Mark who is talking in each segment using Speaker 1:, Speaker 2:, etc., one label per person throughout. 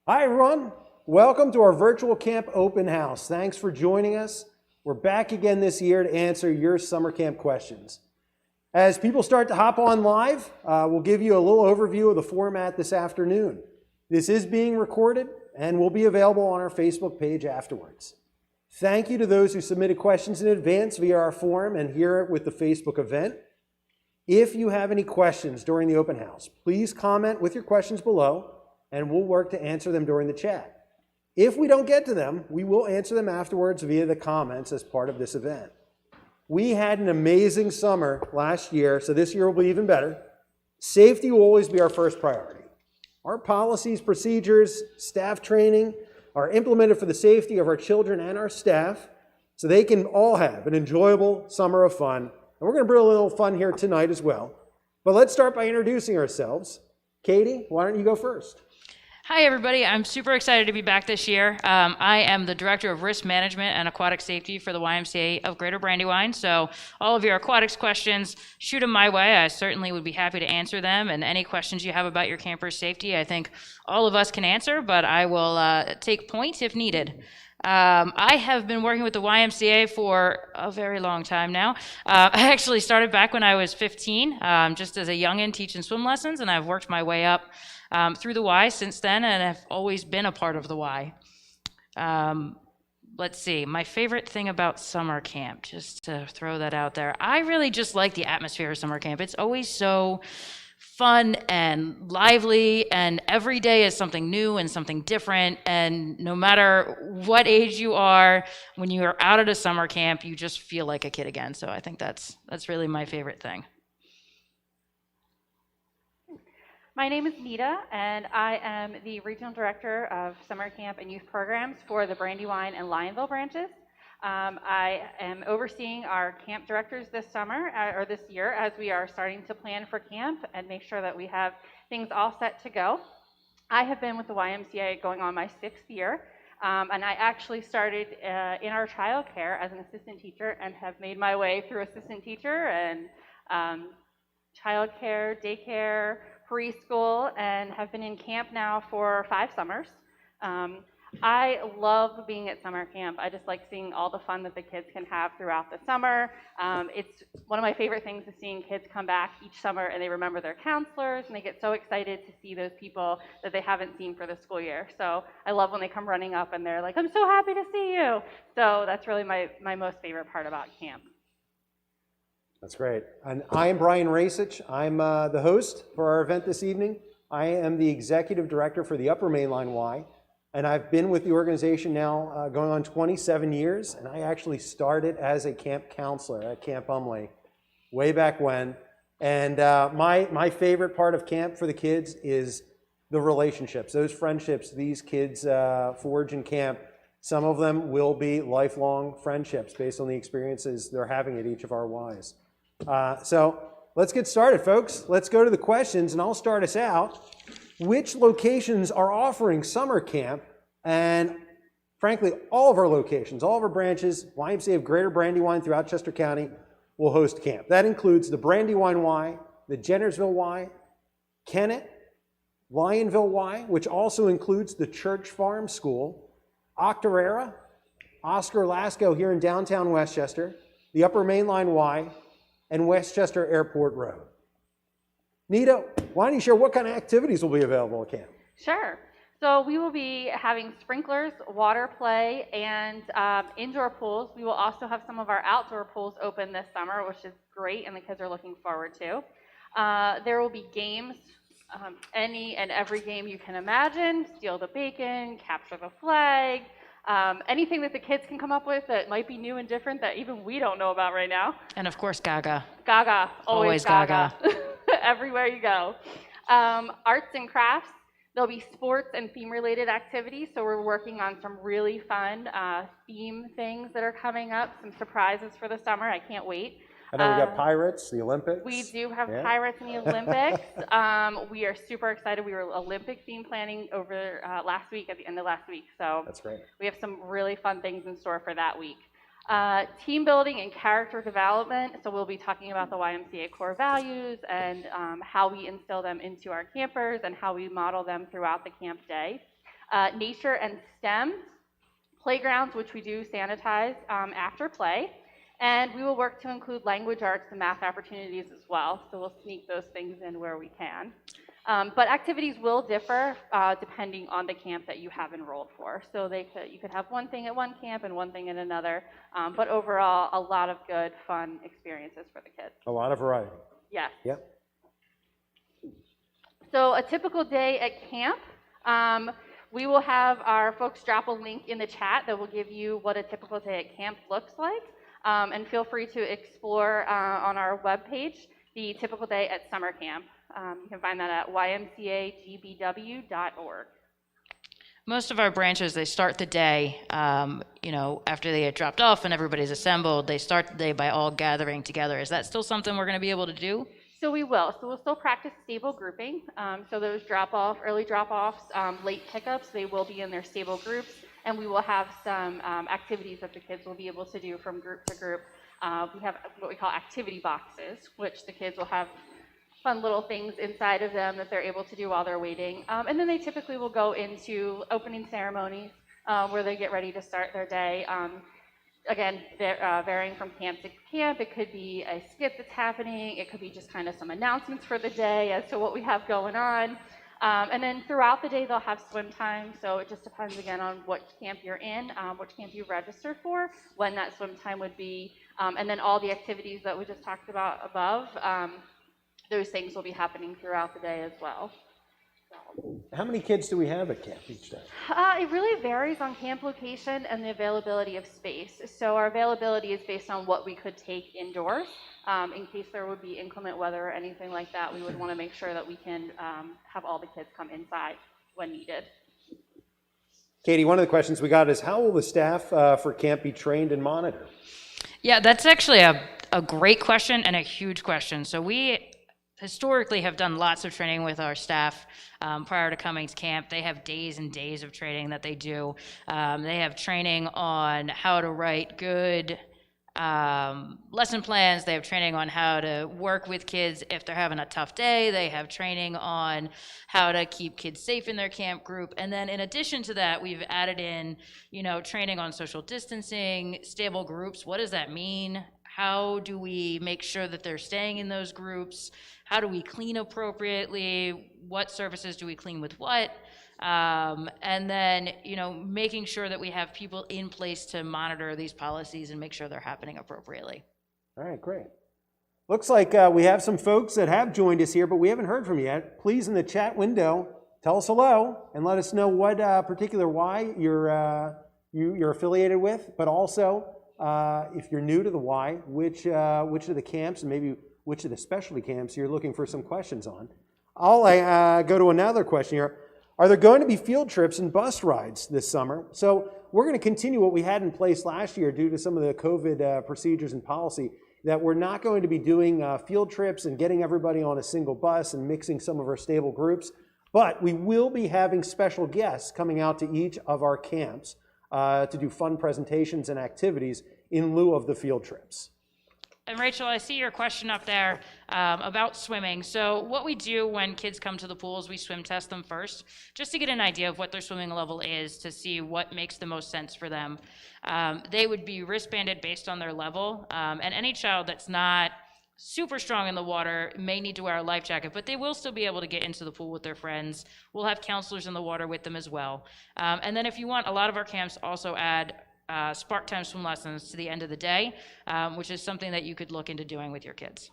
Speaker 1: Hi everyone, welcome to our virtual camp open house. Thanks for joining us. We're back again this year to answer your summer camp questions. As people start to hop on live, we'll give you a little overview of the format this afternoon. This is being recorded and will be available on our Facebook page afterwards. Thank you to those who submitted questions in advance via our forum and here with the Facebook event. If you have any questions during the open house, please comment with your questions below and we'll work to answer them during the chat. If we don't get to them, we will answer them afterwards via the comments as part of this event. We had an amazing summer last year, so this year will be even better. Safety will always be our first priority. Our policies, procedures, staff training are implemented for the safety of our children and our staff so they can all have an enjoyable summer of fun. And we're going to bring a little fun here tonight as well. But let's start by introducing ourselves. Katie, why don't you go first?
Speaker 2: Hi, everybody. I'm super excited to be back this year. I am the Director of Risk Management and Aquatic Safety for the YMCA of Greater Brandywine. So all of your aquatics questions, shoot them my way. I certainly would be happy to answer them. And any questions you have about your camper's safety, I think all of us can answer, but I will take point if needed. I have been working with the YMCA for a very long time now. I actually started back when I was 15, just as a youngin' teaching swim lessons, and I've worked my way up through the Y since then, and I've always been a part of the Y. Let's see, my favorite thing about summer camp, just to throw that out there, I really just like the atmosphere of summer camp. It's always so fun and lively, and every day is something new and something different, and no matter what age you are, when you are out at a summer camp, you just feel like a kid again. So I think that's really my favorite thing.
Speaker 3: My name is Nita, and I am the Regional Director of Summer Camp and Youth Programs for the Brandywine and Lyonville branches. I am overseeing our camp directors this summer, or this year, as we are starting to plan for camp and make sure that we have things all set to go. I have been with the YMCA going on my 6th year, and I actually started in our child care as an assistant teacher and have made my way through assistant teacher and child care, daycare, preschool, and have been in camp now for 5 summers. I love being at summer camp. I just like seeing all the fun that the kids can have throughout the summer. It's one of my favorite things is seeing kids come back each summer and they remember their counselors and they get so excited to see those people that they haven't seen for the school year. So I love when they come running up and they're like, I'm so happy to see you. So that's really my most favorite part about camp.
Speaker 1: That's great. And I am Brian Resich. I'm the host for our event this evening. I am the Executive Director for the Upper Mainline Y, and I've been with the organization now going on 27 years, and I actually started as a camp counselor at Camp Umley way back when. And my favorite part of camp for the kids is the relationships, those friendships these kids forge in camp. Some of them will be lifelong friendships based on the experiences they're having at each of our Ys. So let's get started, folks. Let's go to the questions, and I'll start us out. Which locations are offering summer camp? And frankly, all of our locations, all of our branches, YMCA of Greater Brandywine throughout Chester County will host camp. That includes the Brandywine Y, the Jennersville Y, Kennet, Lyonville Y, which also includes the Church Farm School, Octorara, Oscar Lasco here in downtown Westchester, the Upper Mainline Y, and Westchester Airport Road. Nita, why don't you share what kind of activities will be available at camp?
Speaker 3: Sure. So we will be having sprinklers, water play, and indoor pools. We will also have some of our outdoor pools open this summer, which is great, and the kids are looking forward to. There will be games, any and every game you can imagine, steal the bacon, capture the flag, anything that the kids can come up with that might be new and different that even we don't know about right now.
Speaker 2: And of course, Gaga.
Speaker 3: Gaga, always Gaga.
Speaker 2: Gaga.
Speaker 3: Everywhere you go. Arts and crafts. There'll be sports and theme-related activities, so we're working on some really fun theme things that are coming up, some surprises for the summer. I can't wait.
Speaker 1: I know we got Pirates, the Olympics.
Speaker 3: We do have Pirates in the Olympics. We are super excited. We were Olympic theme planning over last week, at the end of last week. So
Speaker 1: that's great.
Speaker 3: We have some really fun things in store for that week. Team building and character development. So we'll be talking about the YMCA core values and how we instill them into our campers and how we model them throughout the camp day. nature and STEM, playgrounds, which we do sanitize after play, and we will work to include language arts and math opportunities as well, so we'll sneak those things in where we can. But activities will differ depending on the camp that you have enrolled for. So you could have one thing at one camp and one thing at another, but overall, a lot of good, fun experiences for the kids.
Speaker 1: A lot of variety.
Speaker 3: Yes.
Speaker 1: Yep.
Speaker 3: So a typical day at camp, we will have our folks drop a link in the chat that will give you what a typical day at camp looks like. And feel free to explore on our webpage the typical day at summer camp. You can find that at ymcagbw.org.
Speaker 2: Most of our branches, they start the day, after they get dropped off and everybody's assembled, they start the day by all gathering together. Is that still something we're going to be able to do?
Speaker 3: So we will. So we'll still practice stable grouping. So those early drop-offs, late pickups, they will be in their stable groups. And we will have some activities that the kids will be able to do from group to group. We have what we call activity boxes, which the kids will have fun little things inside of them that they're able to do while they're waiting. And then they typically will go into opening ceremonies where they get ready to start their day. Again, varying from camp to camp, it could be a skit that's happening. It could be just kind of some announcements for the day as to what we have going on. And then throughout the day, they'll have swim time. So it just depends, again, on what camp you're in, which camp you registered for, when that swim time would be. And then all the activities that we just talked about above, those things will be happening throughout the day as well.
Speaker 1: How many kids do we have at camp each day?
Speaker 3: It really varies on camp location and the availability of space. So our availability is based on what we could take indoors. In case there would be inclement weather or anything like that, we would want to make sure that we can have all the kids come inside when needed.
Speaker 1: Katie, one of the questions we got is, how will the staff for camp be trained and monitored?
Speaker 2: Yeah, that's actually a great question and a huge question. So we historically have done lots of training with our staff prior to coming to camp. They have days and days of training that they do. They have training on how to write good lesson plans. They have training on how to work with kids if they're having a tough day. They have training on how to keep kids safe in their camp group. And then in addition to that, we've added in, training on social distancing, stable groups. What does that mean? How do we make sure that they're staying in those groups? How do we clean appropriately? What surfaces do we clean with what? And then, making sure that we have people in place to monitor these policies and make sure they're happening appropriately.
Speaker 1: All right, great. Looks like we have some folks that have joined us here, but we haven't heard from you yet. Please, in the chat window, tell us hello and let us know what particular Y you're affiliated with, but also if you're new to the Y, which of the camps and maybe which of the specialty camps you're looking for some questions on. I'll go to another question here. Are there going to be field trips and bus rides this summer? So we're going to continue what we had in place last year due to some of the COVID procedures and policy, that we're not going to be doing field trips and getting everybody on a single bus and mixing some of our stable groups, but we will be having special guests coming out to each of our camps to do fun presentations and activities in lieu of the field trips.
Speaker 2: And Rachel, I see your question up there about swimming. So what we do when kids come to the pool is we swim test them first, just to get an idea of what their swimming level is, to see what makes the most sense for them. They would be wristbanded based on their level, and any child that's not super strong in the water may need to wear a life jacket, but they will still be able to get into the pool with their friends. We'll have counselors in the water with them as well. And then if you want, a lot of our camps also add spark time swim lessons to the end of the day, which is something that you could look into doing with your kids.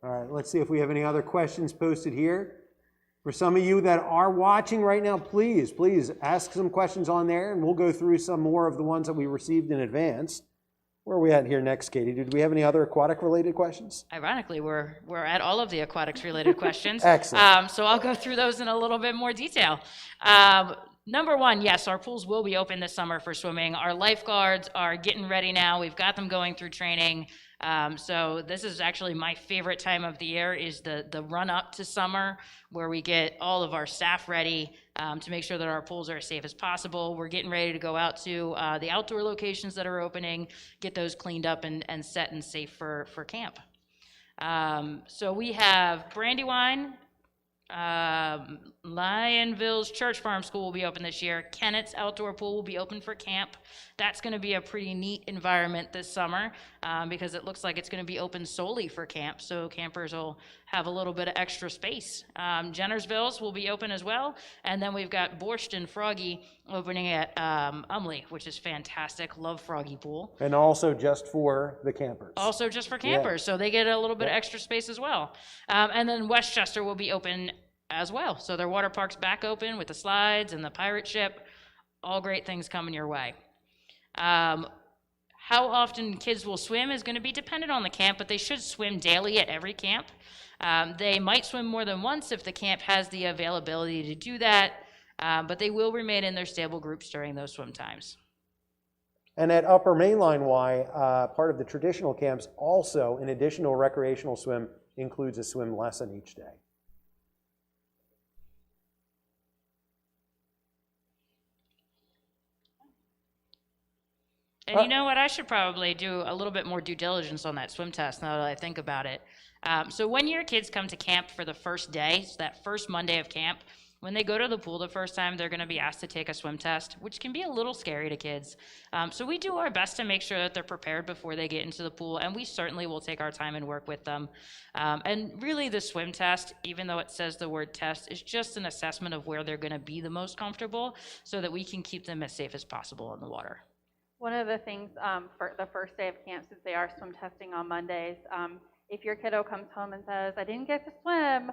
Speaker 1: All right, let's see if we have any other questions posted here. For some of you that are watching right now, please ask some questions on there, and we'll go through some more of the ones that we received in advance. Where are we at here next, Katie? Did we have any other aquatic-related questions?
Speaker 2: Ironically, we're at all of the aquatics-related questions.
Speaker 1: Excellent.
Speaker 2: So I'll go through those in a little bit more detail. Number one, yes, our pools will be open this summer for swimming. Our lifeguards are getting ready now. We've got them going through training. So this is actually my favorite time of the year, is the run up to summer, where we get all of our staff ready to make sure that our pools are as safe as possible. We're getting ready to go out to the outdoor locations that are opening, get those cleaned up and set and safe for camp. So we have Brandywine, Lyonville's Church Farm School will be open this year. Kennet's outdoor pool will be open for camp. That's going to be a pretty neat environment this summer because it looks like it's going to be open solely for camp, so campers will have a little bit of extra space. Jennersville's will be open as well, and then we've got Borscht and Froggy opening at Umley, which is fantastic. Love Froggy Pool.
Speaker 1: And also just for the campers.
Speaker 2: Also just for campers, so they get a little bit of extra space as well. And then Westchester will be open as well. So their water park's back open with the slides and the pirate ship. All great things coming your way. How often kids will swim is going to be dependent on the camp, but they should swim daily at every camp. They might swim more than once if the camp has the availability to do that, but they will remain in their stable groups during those swim times.
Speaker 1: And at Upper Mainline Y, part of the traditional camps also, in addition to a recreational swim, includes a swim lesson each day.
Speaker 2: And you know what? I should probably do a little bit more due diligence on that swim test now that I think about it. So when your kids come to camp for the first day, so that first Monday of camp, when they go to the pool the first time, they're going to be asked to take a swim test, which can be a little scary to kids. So we do our best to make sure that they're prepared before they get into the pool, and we certainly will take our time and work with them. And really the swim test, even though it says the word test, is just an assessment of where they're going to be the most comfortable so that we can keep them as safe as possible in the water.
Speaker 3: One of the things for the first day of camp, since they are swim testing on Mondays, if your kiddo comes home and says, I didn't get to swim,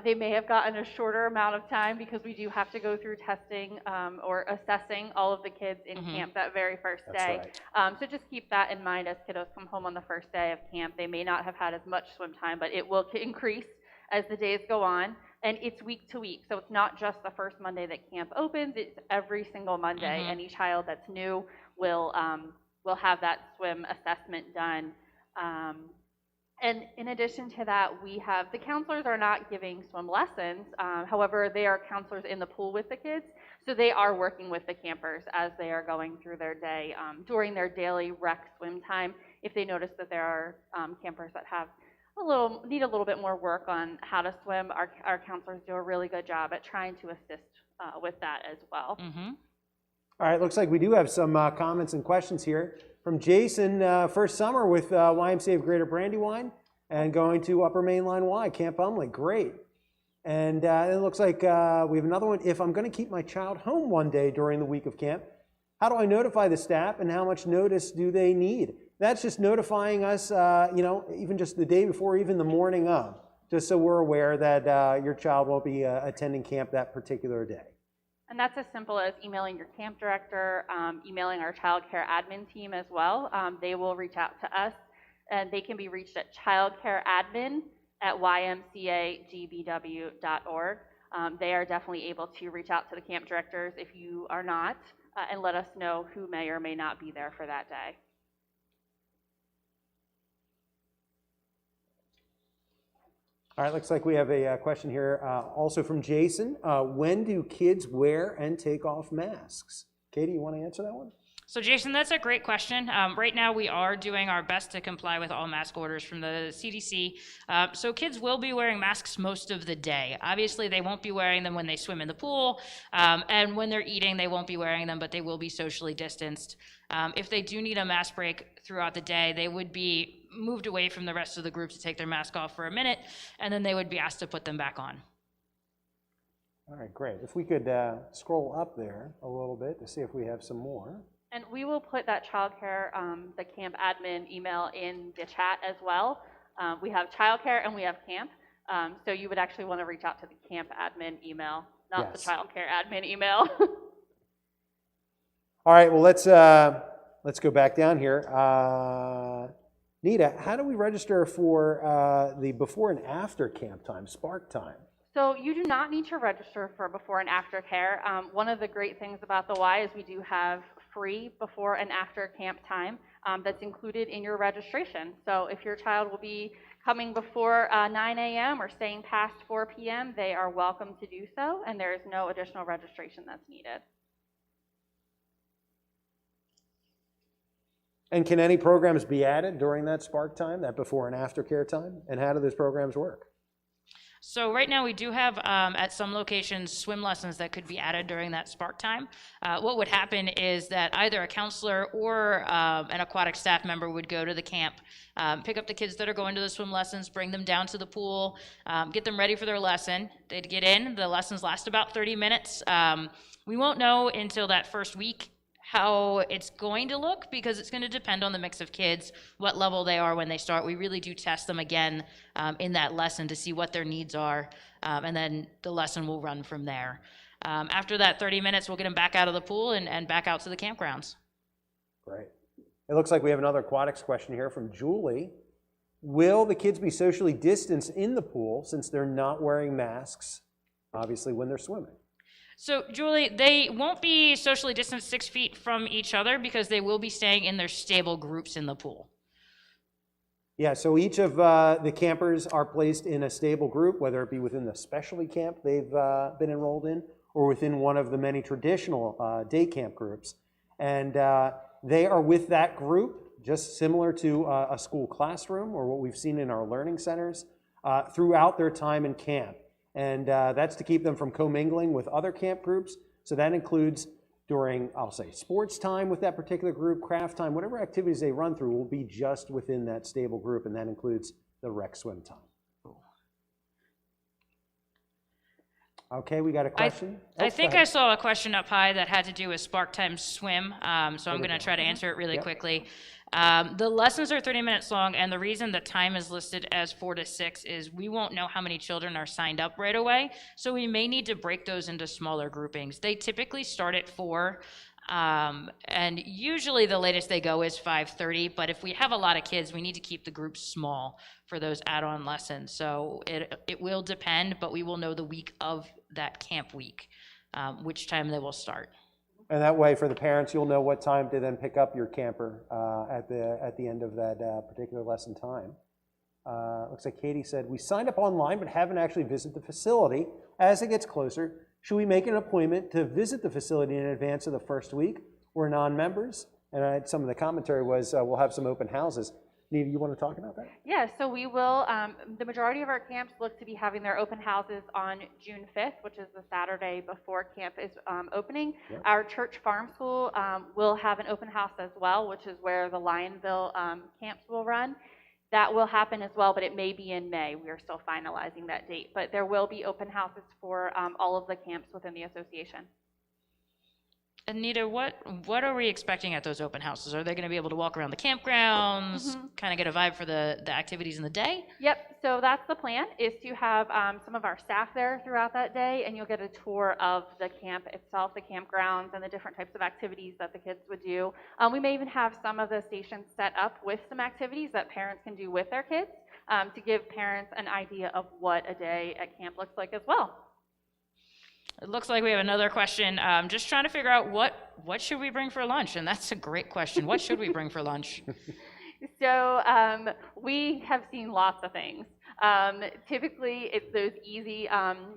Speaker 3: they may have gotten a shorter amount of time because we do have to go through testing or assessing all of the kids in camp that very first day.
Speaker 1: Right.
Speaker 3: So just keep that in mind as kiddos come home on the first day of camp. They may not have had as much swim time, but it will increase as the days go on. And it's week to week, so it's not just the first Monday that camp opens, it's every single Monday. Any child that's new will have that swim assessment done. And in addition to that, the counselors are not giving swim lessons. However, they are counselors in the pool with the kids, so they are working with the campers as they are going through their day. During their daily rec swim time, if they notice that there are campers that need a little bit more work on how to swim, our counselors do a really good job at trying to assist with that as well.
Speaker 1: All right, looks like we do have some comments and questions here from Jason. First summer with YMCA of Greater Brandywine and going to Upper Mainline Y, Camp Umley. Great. And it looks like we have another one. If I'm going to keep my child home one day during the week of camp, how do I notify the staff and how much notice do they need? That's just notifying us, even just the day before, even the morning of, just so we're aware that your child won't be attending camp that particular day.
Speaker 3: And that's as simple as emailing your camp director, emailing our child care admin team as well. They will reach out to us, and they can be reached at childcareadmin@ymcagbw.org. They are definitely able to reach out to the camp directors if you are not, and let us know who may or may not be there for that day.
Speaker 1: All right, looks like we have a question here also from Jason. When do kids wear and take off masks? Katie, you want to answer that one?
Speaker 2: So Jason, that's a great question. Right now we are doing our best to comply with all mask orders from the CDC. So kids will be wearing masks most of the day. Obviously they won't be wearing them when they swim in the pool, and when they're eating they won't be wearing them, but they will be socially distanced. If they do need a mask break throughout the day, they would be moved away from the rest of the group to take their mask off for a minute, and then they would be asked to put them back on.
Speaker 1: All right, great. If we could scroll up there a little bit to see if we have some more.
Speaker 3: And we will put that childcare, the camp admin email in the chat as well. We have childcare and we have camp. So you would actually want to reach out to the camp admin email, not the childcare admin email.
Speaker 1: All right, well, let's go back down here. Nita, how do we register for the before and after camp time, spark time?
Speaker 3: So you do not need to register for before and after care. One of the great things about the Y is we do have free before and after camp time that's included in your registration. So if your child will be coming before 9 a.m. or staying past 4 p.m., they are welcome to do so, and there is no additional registration that's needed.
Speaker 1: And can any programs be added during that spark time, that before and after care time? And how do those programs work?
Speaker 2: So right now we do have at some locations swim lessons that could be added during that spark time. What would happen is that either a counselor or an aquatic staff member would go to the camp, pick up the kids that are going to the swim lessons, bring them down to the pool, get them ready for their lesson. They'd get in. The lessons last about 30 minutes. We won't know until that first week how it's going to look, because it's going to depend on the mix of kids, what level they are when they start. We really do test them again in that lesson to see what their needs are, and then the lesson will run from there. After that 30 minutes, we'll get them back out of the pool and back out to the campgrounds.
Speaker 1: Great. It looks like we have another aquatics question here from Julie. Will the kids be socially distanced in the pool since they're not wearing masks, obviously, when they're swimming?
Speaker 2: So, Julie, they won't be socially distanced 6 feet from each other because they will be staying in their stable groups in the pool.
Speaker 1: Yeah, so each of the campers are placed in a stable group, whether it be within the specialty camp they've been enrolled in or within one of the many traditional day camp groups. And they are with that group, just similar to a school classroom or what we've seen in our learning centers, throughout their time in camp. And that's to keep them from commingling with other camp groups. So that includes during, I'll say, sports time with that particular group, craft time, whatever activities they run through will be just within that stable group, and that includes the rec swim time. Okay, we got a question?
Speaker 2: I think I saw a question up high that had to do with spark time swim, so I'm going to try to answer it really quickly. The lessons are 30 minutes long, and the reason the time is listed as 4 to 6 is we won't know how many children are signed up right away, so we may need to break those into smaller groupings. They typically start at 4, and usually the latest they go is 5:30, but if we have a lot of kids, we need to keep the groups small for those add-on lessons. So it will depend, but we will know the week of that camp week, which time they will start.
Speaker 1: And that way, for the parents, you'll know what time to then pick up your camper at the end of that particular lesson time. Looks like Katie said, we signed up online but haven't actually visited the facility. As it gets closer, should we make an appointment to visit the facility in advance of the first week? We're non-members, and some of the commentary was we'll have some open houses. Nita, you want to talk about that?
Speaker 3: Yeah, so we will, the majority of our camps look to be having their open houses on June 5th, which is the Saturday before camp is opening. Yep. Our church farm school will have an open house as well, which is where the Lyonville camps will run. That will happen as well, but it may be in May. We are still finalizing that date. But there will be open houses for all of the camps within the association.
Speaker 2: Anita, what are we expecting at those open houses? Are they going to be able to walk around the campgrounds, kind of get a vibe for the activities in the day?
Speaker 3: Yep, so that's the plan, is to have some of our staff there throughout that day, and you'll get a tour of the camp itself, the campgrounds, and the different types of activities that the kids would do. We may even have some of the stations set up with some activities that parents can do with their kids to give parents an idea of what a day at camp looks like as well.
Speaker 2: It looks like we have another question. Just trying to figure out what should we bring for lunch? And that's a great question. What should we bring for lunch?
Speaker 3: So we have seen lots of things. Typically, it's those easy,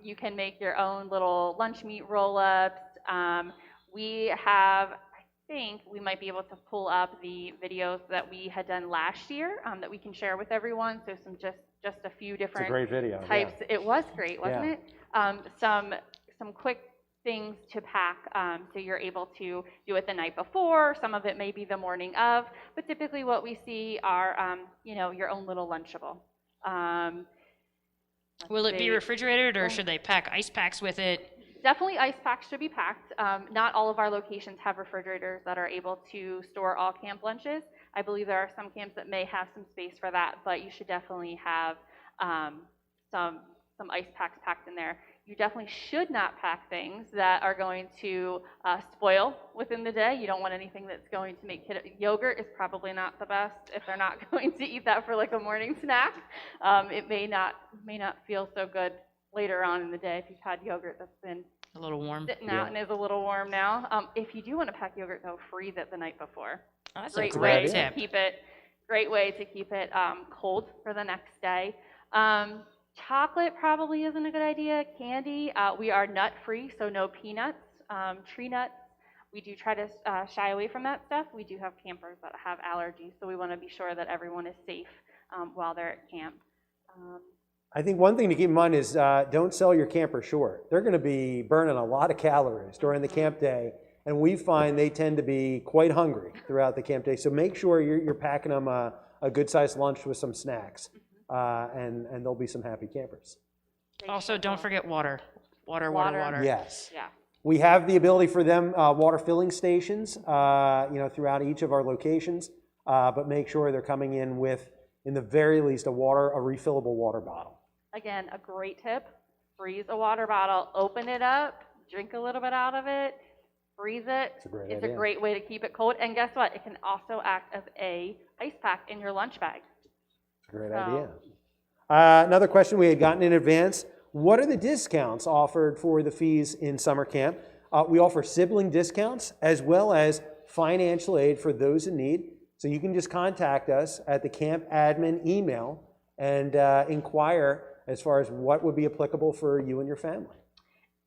Speaker 3: you can make your own little lunch meat roll-ups. We have, I think we might be able to pull up the videos that we had done last year that we can share with everyone. So some just a few different
Speaker 1: it's a great video,
Speaker 3: types.
Speaker 1: Yeah.
Speaker 3: It was great, wasn't it? Some quick things to pack, so you're able to do it the night before. Some of it may be the morning of, but typically what we see are, your own little Lunchable.
Speaker 2: Will it be refrigerated, or should they pack ice packs with it?
Speaker 3: Definitely ice packs should be packed. Not all of our locations have refrigerators that are able to store all camp lunches. I believe there are some camps that may have some space for that, but you should definitely have some ice packs packed in there. You definitely should not pack things that are going to spoil within the day. You don't want anything that's going to make yogurt is probably not the best if they're not going to eat that for like a morning snack. It may not feel so good later on in the day if you've had yogurt that's been
Speaker 2: a little warm,
Speaker 3: sitting out and is a little warm now. If you do want to pack yogurt, though, freeze it the night before.
Speaker 2: Oh, that's
Speaker 3: great
Speaker 2: a
Speaker 3: way
Speaker 2: great
Speaker 3: to
Speaker 2: tip.
Speaker 3: keep it. Great way to keep it cold for the next day. Chocolate probably isn't a good idea. Candy, we are nut-free, so no peanuts, tree nuts. We do try to shy away from that stuff. We do have campers that have allergies, so we want to be sure that everyone is safe while they're at camp.
Speaker 1: I think one thing to keep in mind is don't sell your camper short. They're going to be burning a lot of calories during the camp day, and we find they tend to be quite hungry throughout the camp day. So make sure you're packing them a good-sized lunch with some snacks, and there'll be some happy campers.
Speaker 2: Also, don't forget water. Water.
Speaker 1: Yes.
Speaker 3: Yeah.
Speaker 1: We have the ability for them water filling stations, throughout each of our locations, but make sure they're coming in with, in the very least, a refillable water bottle.
Speaker 3: Again, a great tip, freeze a water bottle, open it up, drink a little bit out of it, freeze it. It's a great way to keep it cold. And guess what? It can also act as a ice pack in your lunch bag.
Speaker 1: Great idea. Another question we had gotten in advance, what are the discounts offered for the fees in summer camp? We offer sibling discounts as well as financial aid for those in need. So you can just contact us at the camp admin email and inquire as far as what would be applicable for you and your family.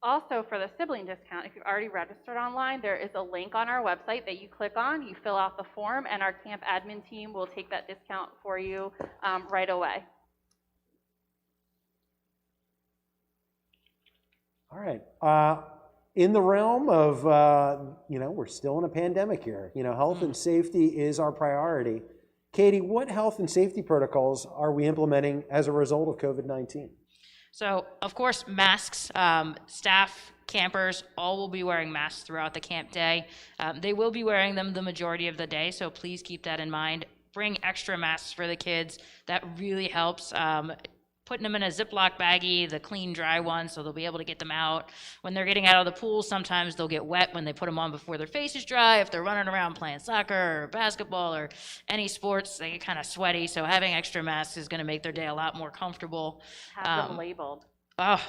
Speaker 3: Also, for the sibling discount, if you've already registered online, there is a link on our website that you click on, you fill out the form, and our camp admin team will take that discount for you right away.
Speaker 1: All right. In the realm of, we're still in a pandemic here. Health and safety is our priority. Katie, what health and safety protocols are we implementing as a result of COVID-19?
Speaker 2: So, of course, masks, staff, campers, all will be wearing masks throughout the camp day. They will be wearing them the majority of the day, so please keep that in mind. Bring extra masks for the kids. That really helps. Putting them in a Ziploc baggie, the clean, dry one, so they'll be able to get them out. When they're getting out of the pool, sometimes they'll get wet when they put them on before their face is dry. If they're running around playing soccer or basketball or any sports, they get kind of sweaty. So having extra masks is going to make their day a lot more comfortable.
Speaker 3: Have them labeled.
Speaker 2: Oh,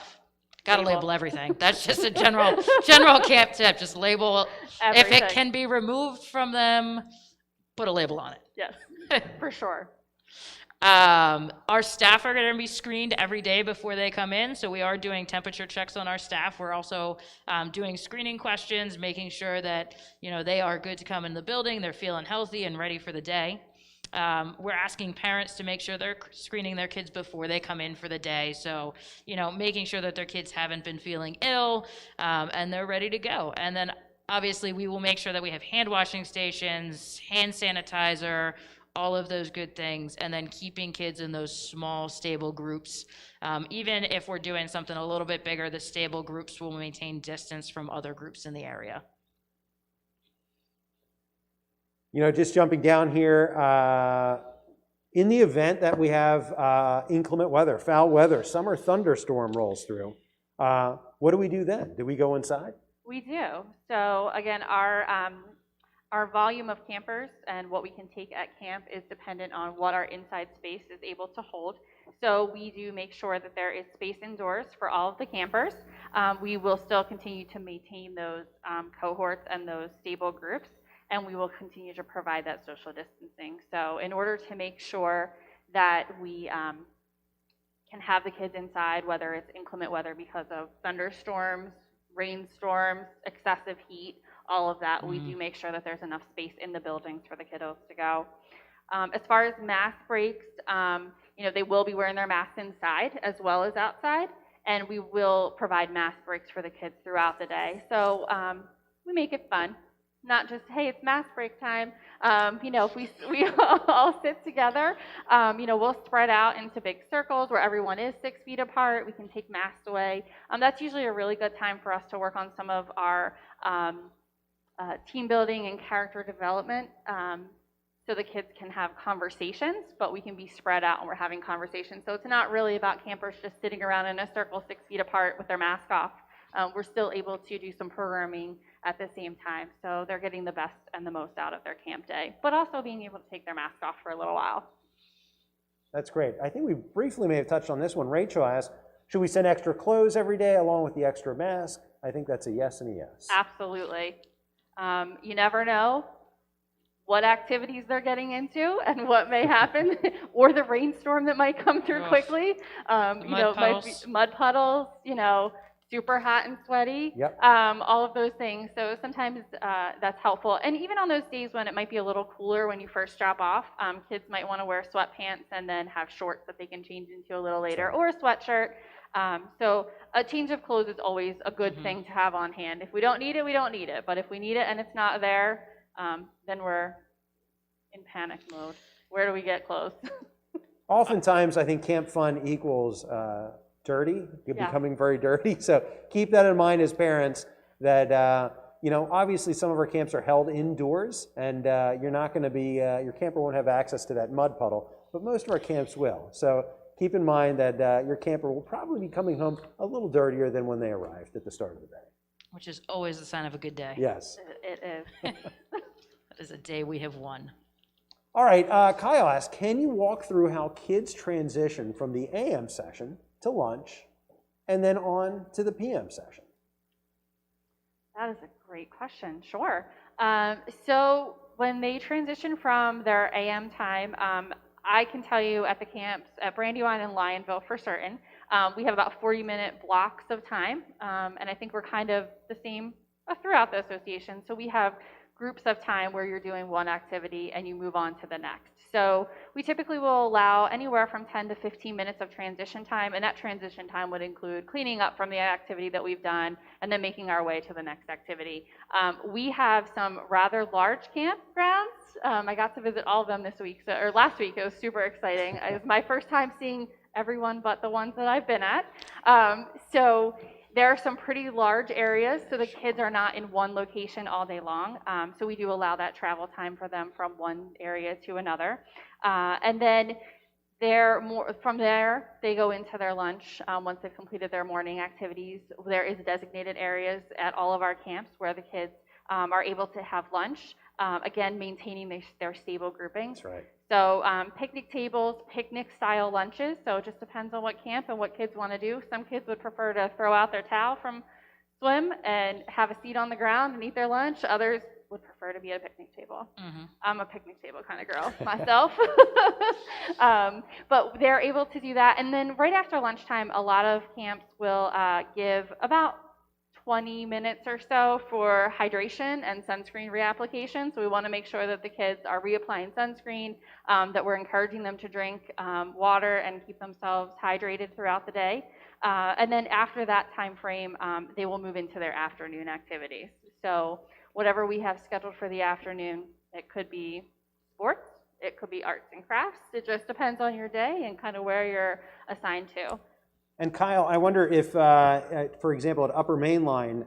Speaker 2: got to label everything. That's just a general camp tip. Just label.
Speaker 3: Everything.
Speaker 2: If it can be removed from them, put a label on it.
Speaker 3: Yes, for sure.
Speaker 2: Our staff are going to be screened every day before they come in, so we are doing temperature checks on our staff. We're also doing screening questions, making sure that they are good to come in the building, they're feeling healthy and ready for the day. We're asking parents to make sure they're screening their kids before they come in for the day, so making sure that their kids haven't been feeling ill and they're ready to go. And then obviously we will make sure that we have hand washing stations, hand sanitizer, all of those good things, and then keeping kids in those small, stable groups. Even if we're doing something a little bit bigger, the stable groups will maintain distance from other groups in the area.
Speaker 1: Just jumping down here, in the event that we have inclement weather, foul weather, summer thunderstorm rolls through, what do we do then? Do we go inside?
Speaker 3: We do. So again, our volume of campers and what we can take at camp is dependent on what our inside space is able to hold. So we do make sure that there is space indoors for all of the campers. We will still continue to maintain those cohorts and those stable groups, and we will continue to provide that social distancing. So in order to make sure that we can have the kids inside, whether it's inclement weather because of thunderstorms, rainstorms, excessive heat, all of that, we do make sure that there's enough space in the buildings for the kiddos to go. As far as mask breaks, they will be wearing their masks inside as well as outside, and we will provide mask breaks for the kids throughout the day. So we make it fun, not just, hey, it's mask break time. If we all sit together, we'll spread out into big circles where everyone is 6 feet apart. We can take masks away. That's usually a really good time for us to work on some of our team building and character development, so the kids can have conversations, but we can be spread out and we're having conversations. So it's not really about campers just sitting around in a circle 6 feet apart with their mask off. We're still able to do some programming at the same time, so they're getting the best and the most out of their camp day, but also being able to take their mask off for a little while.
Speaker 1: That's great. I think we briefly may have touched on this one. Rachel asked, should we send extra clothes every day along with the extra mask? I think that's a yes and a yes.
Speaker 3: Absolutely. You never know what activities they're getting into and what may happen, or the rainstorm that might come through quickly.
Speaker 2: Mud puddles.
Speaker 3: Might be mud puddles, super hot and sweaty.
Speaker 1: Yep.
Speaker 3: All of those things. So sometimes that's helpful. And even on those days when it might be a little cooler when you first drop off, kids might want to wear sweatpants and then have shorts that they can change into a little later, or a sweatshirt. So a change of clothes is always a good thing to have on hand. If we don't need it, we don't need it. But if we need it and it's not there, then we're in panic mode. Where do we get clothes?
Speaker 1: Oftentimes, I think camp fun equals dirty, becoming very dirty. So keep that in mind as parents that, you know, obviously some of our camps are held indoors and you're not going to be, your camper won't have access to that mud puddle, but most of our camps will. So keep in mind that your camper will probably be coming home a little dirtier than when they arrived at the start of the day.
Speaker 2: Which is always a sign of a good day.
Speaker 1: Yes.
Speaker 3: It is.
Speaker 2: That is a day we have won.
Speaker 1: All right, Kyle asked, can you walk through how kids transition from the AM session to lunch and then on to the PM session?
Speaker 3: That is a great question. Sure. So when they transition from their AM time, I can tell you at the camps at Brandywine and Lyonville for certain, we have about 40-minute blocks of time, and I think we're kind of the same throughout the association. So we have groups of time where you're doing one activity and you move on to the next. So we typically will allow anywhere from 10 to 15 minutes of transition time, and that transition time would include cleaning up from the activity that we've done and then making our way to the next activity. We have some rather large campgrounds. I got to visit all of them this week, or last week. It was super exciting. It was my first time seeing everyone but the ones that I've been at. So there are some pretty large areas, so the kids are not in one location all day long. So we do allow that travel time for them from one area to another. And then from there, they go into their lunch once they've completed their morning activities. There is designated areas at all of our camps where the kids are able to have lunch, again, maintaining their stable groupings.
Speaker 1: That's right.
Speaker 3: So picnic tables, picnic-style lunches, so it just depends on what camp and what kids want to do. Some kids would prefer to throw out their towel from swim and have a seat on the ground and eat their lunch. Others would prefer to be at a picnic table. I'm a picnic table kind of girl myself. But they're able to do that. And then right after lunchtime, a lot of camps will give about 20 minutes or so for hydration and sunscreen reapplication. So we want to make sure that the kids are reapplying sunscreen, that we're encouraging them to drink water and keep themselves hydrated throughout the day. And then after that time frame, they will move into their afternoon activities. So whatever we have scheduled for the afternoon, it could be sports, it could be arts and crafts. It just depends on your day and kind of where you're assigned to.
Speaker 1: And Kyle, I wonder if, for example, at Upper Mainline,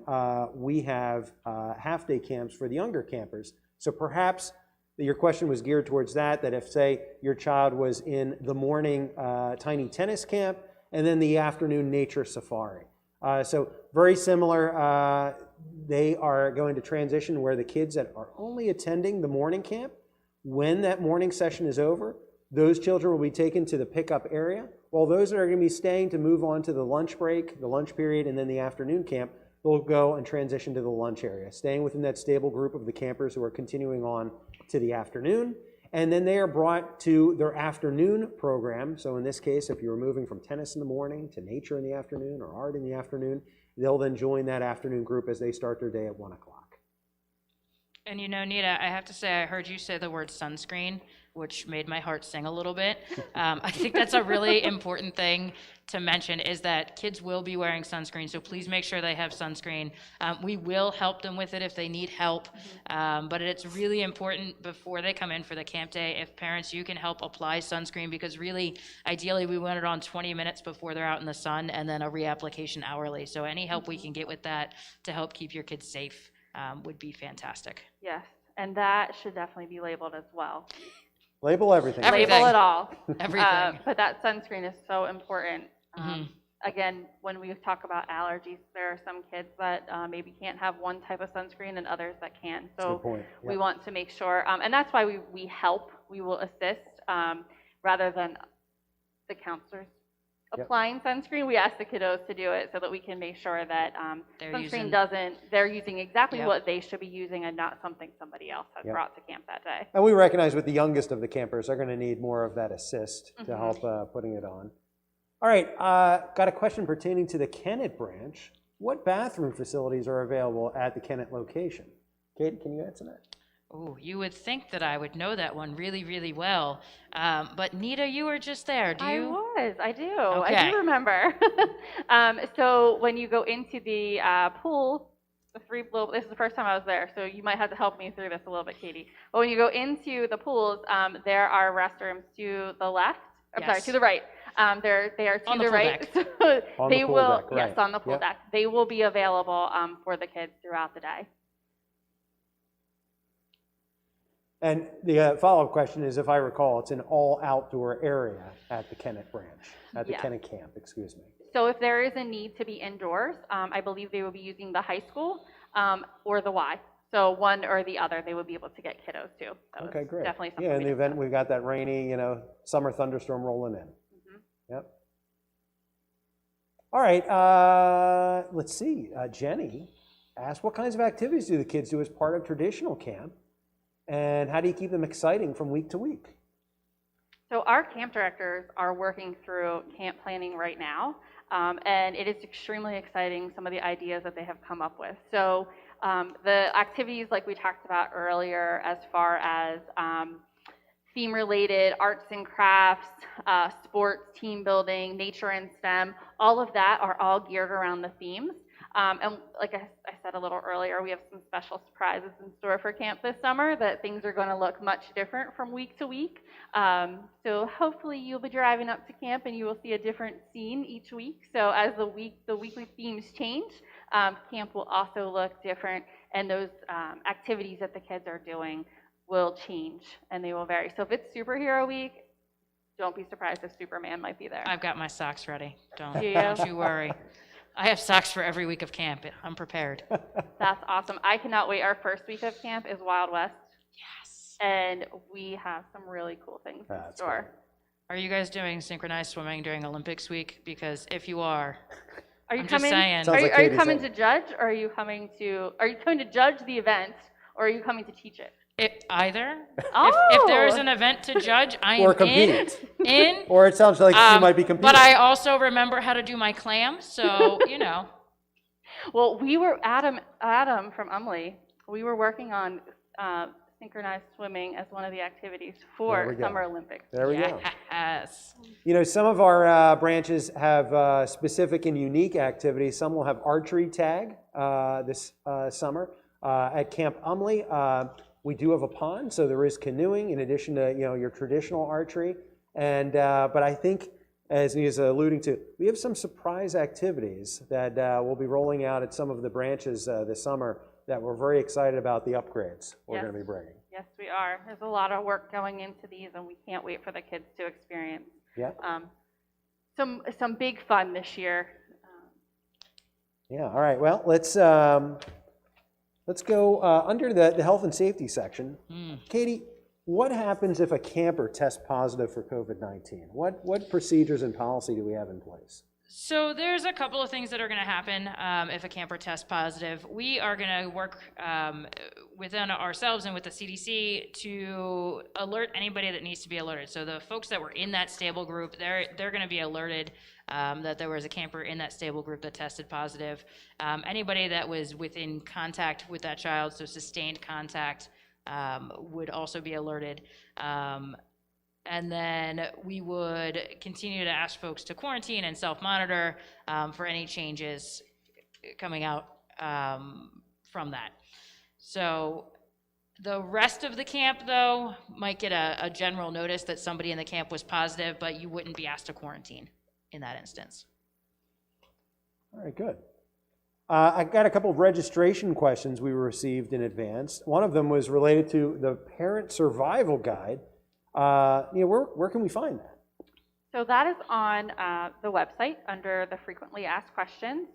Speaker 1: we have half-day camps for the younger campers. So perhaps your question was geared towards that if, say, your child was in the morning tiny tennis camp and then the afternoon nature safari. So very similar, they are going to transition where the kids that are only attending the morning camp, when that morning session is over, those children will be taken to the pickup area, while those that are going to be staying to move on to the lunch break, the lunch period, and then the afternoon camp, they'll go and transition to the lunch area, staying within that stable group of the campers who are continuing on to the afternoon. And then they are brought to their afternoon program. So in this case, if you're moving from tennis in the morning to nature in the afternoon or art in the afternoon, they'll then join that afternoon group as they start their day at 1 o'clock.
Speaker 2: And you know, Nita, I have to say, I heard you say the word sunscreen, which made my heart sing a little bit. I think that's a really important thing to mention, is that kids will be wearing sunscreen, so please make sure they have sunscreen. We will help them with it if they need help, but it's really important before they come in for the camp day, if parents, you can help apply sunscreen, because really, ideally, we want it on 20 minutes before they're out in the sun, and then a reapplication hourly. So any help we can get with that to help keep your kids safe would be fantastic.
Speaker 3: Yes, and that should definitely be labeled as well.
Speaker 1: Label everything.
Speaker 3: Label it all.
Speaker 2: Everything.
Speaker 3: But that sunscreen is so important. Again, when we talk about allergies, there are some kids that maybe can't have one type of sunscreen and others that can. So
Speaker 1: Good point. Yep.
Speaker 3: we want to make sure, and that's why we help, we will assist, rather than the counselors applying sunscreen. We ask the kiddos to do it so that we can make sure that they're using exactly what they should be using and not something somebody else has brought to camp that day.
Speaker 1: And we recognize with the youngest of the campers are going to need more of that assist to help putting it on. All right, got a question pertaining to the Kennet branch. what bathroom facilities are available at the Kennet location? Katie, can you answer that?
Speaker 2: Oh, you would think that I would know that one really, really well. But Nita, you were just there. Do you?
Speaker 3: I do.
Speaker 2: Okay.
Speaker 3: I do remember. So when you go into the pool, this is the first time I was there, so you might have to help me through this a little bit, Katie. But when you go into the pools, there are restrooms to the left. I'm sorry,
Speaker 2: Yes.
Speaker 3: to the right. They are to
Speaker 2: On the
Speaker 3: the
Speaker 2: pool
Speaker 3: right.
Speaker 2: deck.
Speaker 3: So
Speaker 1: On
Speaker 3: they
Speaker 1: the pool
Speaker 3: will,
Speaker 1: deck, right.
Speaker 3: yes, on the pool
Speaker 1: Yep.
Speaker 3: deck. They will be available for the kids throughout the day.
Speaker 1: And the follow-up question is, if I recall, it's an all-outdoor area at the Kennet branch, at the
Speaker 3: Yes.
Speaker 1: Kennet camp, excuse me.
Speaker 3: So if there is a need to be indoors, I believe they will be using the high school or the Y. So one or the other, they would be able to get kiddos too. That was
Speaker 1: Okay, great.
Speaker 3: Definitely something.
Speaker 1: Yeah, in
Speaker 3: we
Speaker 1: the event
Speaker 3: discussed.
Speaker 1: we've got that rainy, summer thunderstorm rolling in. Yep. All right, let's see. Jenny asked, what kinds of activities do the kids do as part of traditional camp? And how do you keep them exciting from week to week?
Speaker 3: So our camp directors are working through camp planning right now, and it is extremely exciting, some of the ideas that they have come up with. So the activities like we talked about earlier, as far as theme-related arts and crafts, sports, team building, nature and STEM, all of that are all geared around the themes. And like I said a little earlier, we have some special surprises in store for camp this summer that things are going to look much different from week to week. So hopefully you'll be driving up to camp and you will see a different scene each week. So as the weekly themes change, camp will also look different, and those activities that the kids are doing will change and they will vary. So if it's superhero week, don't be surprised if Superman might be there.
Speaker 2: I've got my socks ready. Don't
Speaker 3: Do you?
Speaker 2: don't you worry. I have socks for every week of camp. I'm prepared.
Speaker 3: That's awesome. I cannot wait. Our first week of camp is Wild West,
Speaker 2: Yes.
Speaker 3: and we have some really cool things in
Speaker 1: That's
Speaker 3: store.
Speaker 2: Are you guys doing synchronized swimming during Olympics week? Because if you are,
Speaker 3: Are you
Speaker 2: I'm just
Speaker 3: coming?
Speaker 2: saying.
Speaker 1: Sounds like
Speaker 3: Are you
Speaker 1: Katie's
Speaker 3: coming
Speaker 1: saying.
Speaker 3: to judge, or are you coming to judge the event, or are you coming to teach it?
Speaker 2: Either.
Speaker 3: Oh.
Speaker 2: If there is an event to judge, I am
Speaker 1: Or compete.
Speaker 2: in.
Speaker 1: Or it sounds like you might be competing.
Speaker 2: But I also remember how to do my clams, so
Speaker 3: Well, we were Adam from Umley. We were working on synchronized swimming as one of the activities
Speaker 1: There
Speaker 3: for
Speaker 1: we go.
Speaker 3: Summer Olympics.
Speaker 1: There we go.
Speaker 2: Yes.
Speaker 1: Some of our branches have specific and unique activities. Some will have archery tag this summer. At Camp Umley, we do have a pond, so there is canoeing in addition to your traditional archery. And but I think, as Nita's alluding to, we have some surprise activities that we'll be rolling out at some of the branches this summer that we're very excited about the upgrades we're
Speaker 3: Yes.
Speaker 1: going to be bringing.
Speaker 3: Yes, we are. There's a lot of work going into these, and we can't wait for the kids to experience
Speaker 1: Yeah.
Speaker 3: some big fun this year.
Speaker 1: Yeah. All right. Well, let's go under the health and safety section. Katie, what happens if a camper tests positive for COVID-19? What procedures and policy do we have in place?
Speaker 2: So there's a couple of things that are going to happen if a camper tests positive. We are going to work within ourselves and with the CDC to alert anybody that needs to be alerted. So the folks that were in that stable group, they're going to be alerted that there was a camper in that stable group that tested positive. Anybody that was within contact with that child, so sustained contact, would also be alerted. And then we would continue to ask folks to quarantine and self-monitor for any changes coming out from that. So the rest of the camp, though, might get a general notice that somebody in the camp was positive, but you wouldn't be asked to quarantine in that instance.
Speaker 1: All right, good. I got a couple of registration questions we received in advance. One of them was related to the Parent Survival Guide. Where can we find that?
Speaker 3: So that is on the website under the frequently asked questions.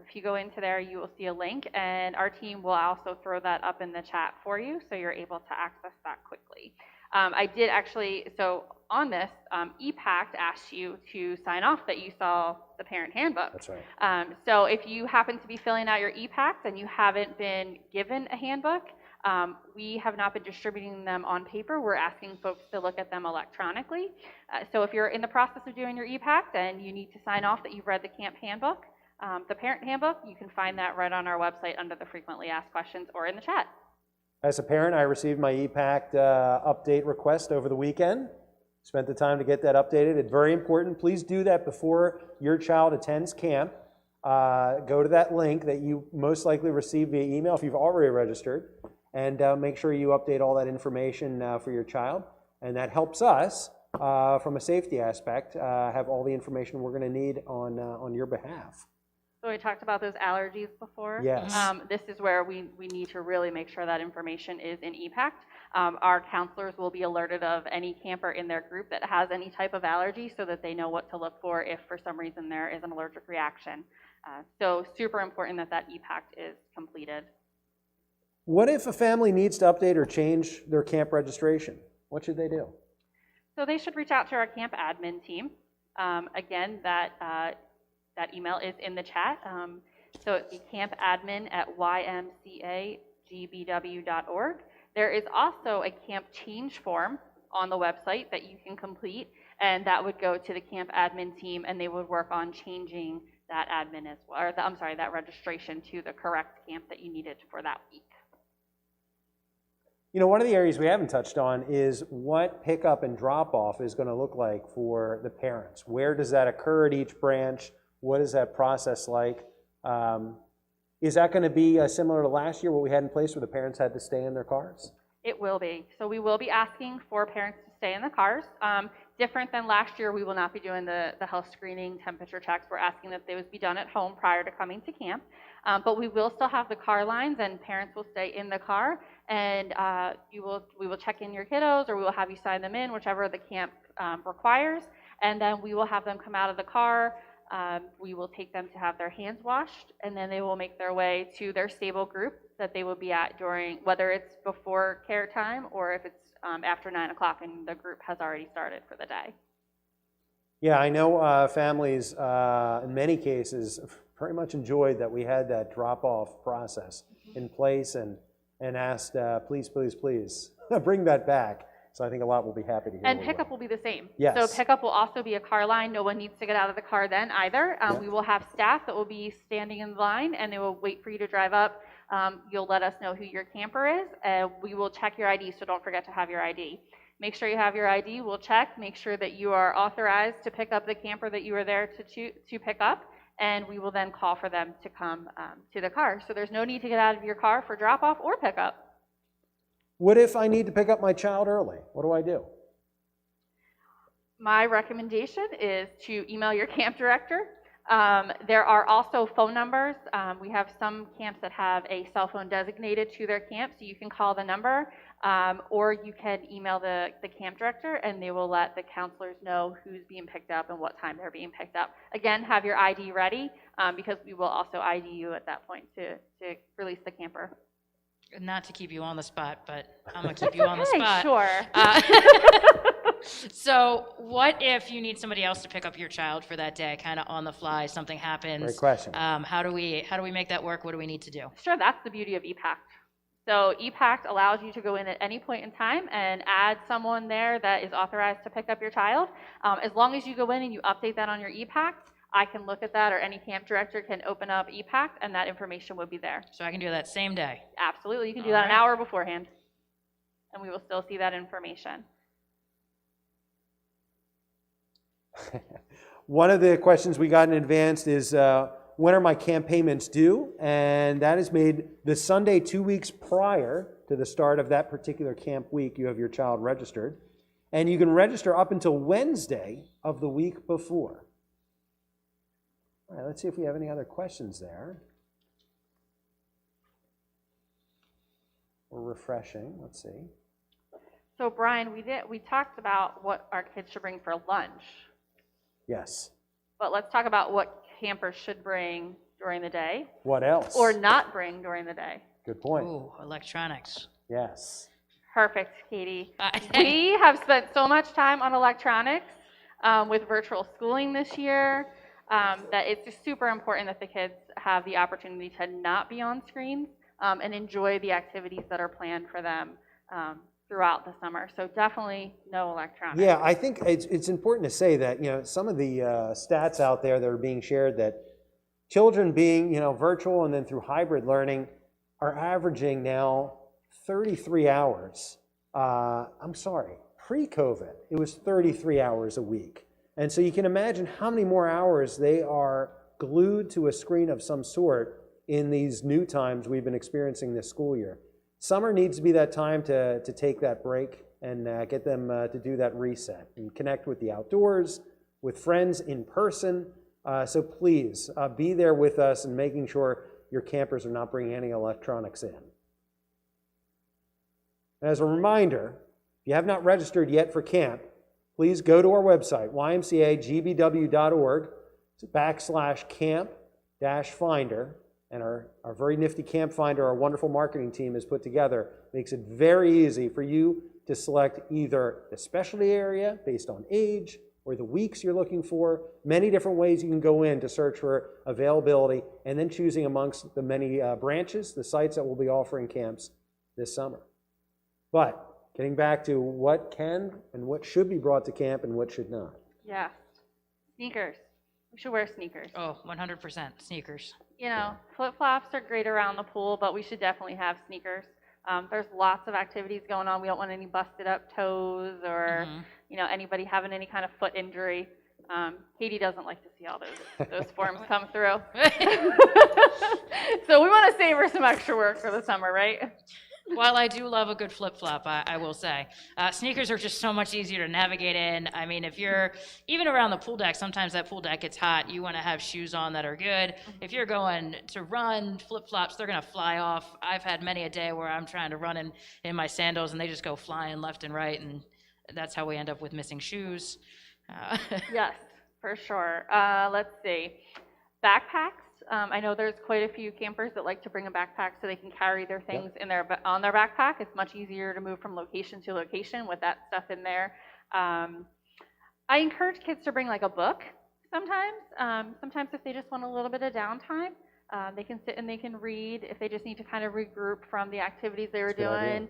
Speaker 3: If you go into there, you will see a link, and our team will also throw that up in the chat for you, so you're able to access that quickly. I did actually, so on this, EPACT asked you to sign off that you saw the parent handbook.
Speaker 1: That's right.
Speaker 3: So if you happen to be filling out your EPACT and you haven't been given a handbook, we have not been distributing them on paper. We're asking folks to look at them electronically. So if you're in the process of doing your EPACT and you need to sign off that you've read the camp handbook, The parent handbook, you can find that right on our website under the frequently asked questions or in the chat.
Speaker 1: As a parent, I received my EPACT update request over the weekend. Spent the time to get that updated. It's very important. Please do that before your child attends camp. Go to that link that you most likely received via email if you've already registered, and make sure you update all that information for your child. And that helps us, from a safety aspect, have all the information we're going to need on your behalf.
Speaker 3: So we talked about those allergies before.
Speaker 1: Yes.
Speaker 3: This is where we need to really make sure that information is in EPACT. Our counselors will be alerted of any camper in their group that has any type of allergy so that they know what to look for if for some reason there is an allergic reaction. So super important that that EPACT is completed.
Speaker 1: What if a family needs to update or change their camp registration? What should they do?
Speaker 3: So they should reach out to our camp admin team. Again, that email is in the chat. So it'd be campadmin@ymcagbw.org. There is also a camp change form on the website that you can complete, and that would go to the camp admin team, and they would work on changing that admin as well, or that registration to the correct camp that you needed for that week.
Speaker 1: You know, one of the areas we haven't touched on is what pickup and drop-off is going to look like for the parents. Where does that occur at each branch? What is that process like? Is that going to be similar to last year, what we had in place where the parents had to stay in their cars?
Speaker 3: It will be. So we will be asking for parents to stay in the cars. Different than last year, we will not be doing the health screening, temperature checks. We're asking that those be done at home prior to coming to camp. But we will still have the car lines, and parents will stay in the car, and we will check in your kiddos, or we will have you sign them in, whichever the camp requires, and then we will have them come out of the car. We will take them to have their hands washed, and then they will make their way to their stable group that they will be at during, whether it's before care time or if it's after 9 o'clock and the group has already started for the day.
Speaker 1: Yeah, I know families in many cases very much enjoyed that we had that drop-off process in place and asked, please, please, please, bring that back. So I think a lot will be happy to hear.
Speaker 3: And pickup will be the same.
Speaker 1: Yes.
Speaker 3: So pickup will also be a car line. No one needs to get out of the car then either.
Speaker 1: Yep.
Speaker 3: We will have staff that will be standing in line, and they will wait for you to drive up. You'll let us know who your camper is, and we will check your ID, so don't forget to have your ID. Make sure you have your ID. We'll check. Make sure that you are authorized to pick up the camper that you are there to pick up, and we will then call for them to come to the car. So there's no need to get out of your car for drop-off or pickup.
Speaker 1: What if I need to pick up my child early? What do I do?
Speaker 3: My recommendation is to email your camp director. There are also phone numbers. We have some camps that have a cell phone designated to their camp, so you can call the number, or you can email the camp director, and they will let the counselors know who's being picked up and what time they're being picked up. Again, have your ID ready, because we will also ID you at that point to release the camper.
Speaker 2: Not to keep you on the spot, but I'm going to keep you on the spot.
Speaker 3: Sure.
Speaker 2: So what if you need somebody else to pick up your child for that day, kind of on the fly, something happens?
Speaker 1: Great question.
Speaker 2: How do we make that work? What do we need to do?
Speaker 3: Sure, that's the beauty of EPACT. So EPACT allows you to go in at any point in time and add someone there that is authorized to pick up your child. As long as you go in and you update that on your EPACT, I can look at that, or any camp director can open up EPACT, and that information would be there.
Speaker 2: So I can do that same day?
Speaker 3: Absolutely. You can do
Speaker 2: All
Speaker 3: that
Speaker 2: right.
Speaker 3: an hour beforehand, and we will still see that information.
Speaker 1: One of the questions we got in advance is, when are my camp payments due? And that is made the Sunday 2 weeks prior to the start of that particular camp week. You have your child registered. And you can register up until Wednesday of the week before. All right, let's see if we have any other questions there. We're refreshing. Let's see.
Speaker 3: So Brian, we talked about what our kids should bring for lunch,
Speaker 1: Yes.
Speaker 3: but let's talk about what campers should bring during the day
Speaker 1: What else?
Speaker 3: or not bring during the day.
Speaker 1: Good point.
Speaker 2: Ooh, electronics.
Speaker 1: Yes.
Speaker 3: Perfect, Katie. We have spent so much time on electronics with virtual schooling this year that it's just super important that the kids have the opportunity to not be on screens and enjoy the activities that are planned for them throughout the summer. So definitely no electronics.
Speaker 1: Yeah, I think it's important to say that, you know, some of the stats out there that are being shared that children being, virtual and then through hybrid learning are averaging now 33 hours. I'm sorry, pre-COVID, it was 33 hours a week. And so you can imagine how many more hours they are glued to a screen of some sort in these new times we've been experiencing this school year. Summer needs to be that time to take that break and get them to do that reset and connect with the outdoors, with friends in person. So please be there with us and making sure your campers are not bringing any electronics in. As a reminder, if you have not registered yet for camp, please go to our website, ymcagbw.org/camp-finder, and our very nifty camp finder our wonderful marketing team has put together makes it very easy for you to select either the specialty area based on age or the weeks you're looking for. Many different ways you can go in to search for availability and then choosing amongst the many branches, the sites that will be offering camps this summer. But getting back to what can and what should be brought to camp and what should not.
Speaker 3: Yeah. Sneakers. We should wear sneakers.
Speaker 2: Oh, 100% sneakers.
Speaker 3: Flip-flops are great around the pool, but we should definitely have sneakers. There's lots of activities going on. We don't want any busted up toes or, anybody having any kind of foot injury. Katie doesn't like to see all those forms come through. So we want to save her some extra work for the summer, right?
Speaker 2: While I do love a good flip-flop, I will say, sneakers are just so much easier to navigate in. I mean, if you're even around the pool deck, sometimes that pool deck gets hot. You want to have shoes on that are good. If you're going to run, flip-flops, they're going to fly off. I've had many a day where I'm trying to run in my sandals, and they just go flying left and right, and that's how we end up with missing shoes.
Speaker 3: Yes, for sure. Let's see. Backpacks. I know there's quite a few campers that like to bring a backpack so they can carry their things on their backpack. It's much easier to move from location to location with that stuff in there. I encourage kids to bring like a book sometimes. Sometimes if they just want a little bit of downtime, they can sit and they can read if they just need to kind of regroup from the activities they were doing.